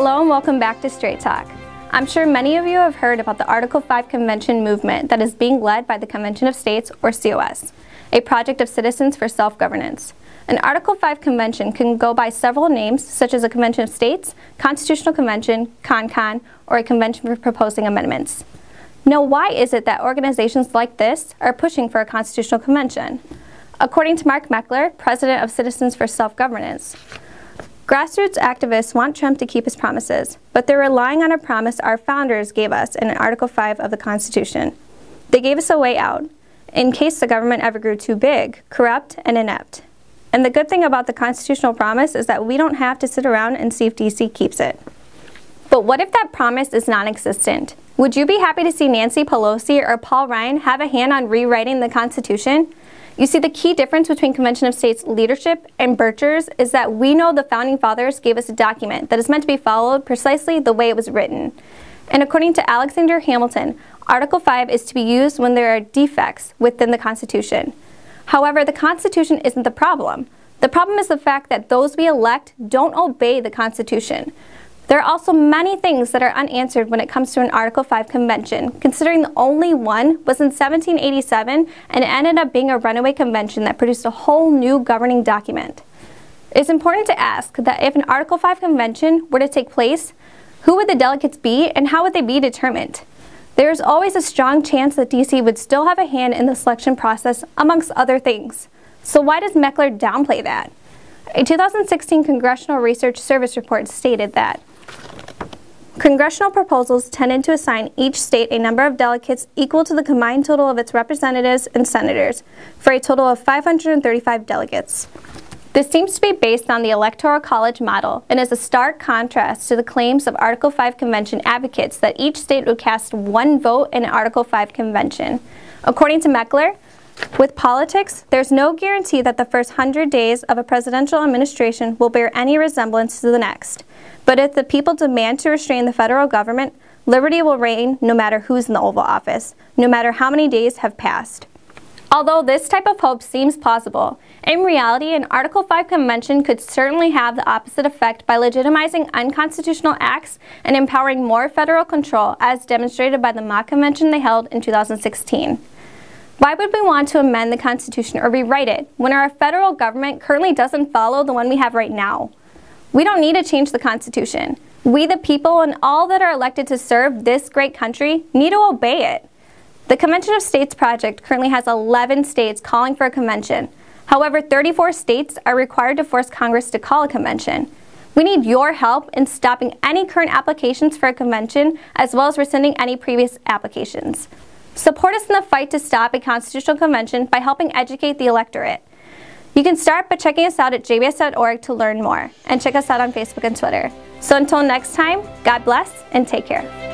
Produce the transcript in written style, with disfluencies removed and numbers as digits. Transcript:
Hello and welcome back to Straight Talk. I'm sure many of you have heard about the Article 5 Convention movement that is being led by the Convention of States, or COS, a project of citizens for self-governance. An Article 5 convention can go by several names, such as a Convention of States, Constitutional Convention, CON-CON, or a convention for proposing amendments. Now, why is it that organizations like this are pushing for a constitutional convention? According to Mark Meckler, president of Citizens for Self-Governance, grassroots activists want Trump to keep his promises, but they're relying on a promise our founders gave us in Article 5 of the Constitution. They gave us a way out, in case the government ever grew too big, corrupt, and inept. And the good thing about the constitutional promise is that we don't have to sit around and see if DC keeps it. But what if that promise is non-existent? Would you be happy to see Nancy Pelosi or Paul Ryan have a hand on rewriting the Constitution? You see, the key difference between Convention of States leadership and Birchers is that we know the Founding Fathers gave us a document that is meant to be followed precisely the way it was written. And according to Alexander Hamilton, Article 5 is to be used when there are defects within the Constitution. However, the Constitution isn't the problem. The problem is the fact that those we elect don't obey the Constitution. There are also many things that are unanswered when it comes to an Article 5 convention, considering the only one was in 1787 and it ended up being a runaway convention that produced a whole new governing document. It's important to ask that if an Article 5 convention were to take place, who would the delegates be and how would they be determined? There is always a strong chance that DC would still have a hand in the selection process, amongst other things. So why does Meckler downplay that? A 2016 Congressional Research Service report stated that congressional proposals tended to assign each state a number of delegates equal to the combined total of its representatives and senators, for a total of 535 delegates. This seems to be based on the Electoral College model and is a stark contrast to the claims of Article 5 Convention advocates that each state would cast one vote in an Article 5 Convention. According to Meckler, with politics, there's no guarantee that the first 100 days of a presidential administration will bear any resemblance to the next. But if the people demand to restrain the federal government, liberty will reign no matter who's in the Oval Office, no matter how many days have passed. Although this type of hope seems plausible, in reality, an Article 5 convention could certainly have the opposite effect by legitimizing unconstitutional acts and empowering more federal control, as demonstrated by the mock convention they held in 2016. Why would we want to amend the Constitution or rewrite it when our federal government currently doesn't follow the one we have right now? We don't need to change the Constitution. We, the people, and all that are elected to serve this great country, need to obey it. The Convention of States project currently has 11 states calling for a convention. However, 34 states are required to force Congress to call a convention. We need your help in stopping any current applications for a convention, as well as rescinding any previous applications. Support us in the fight to stop a constitutional convention by helping educate the electorate. You can start by checking us out at jbs.org to learn more, and check us out on Facebook and Twitter. So until next time, God bless and take care.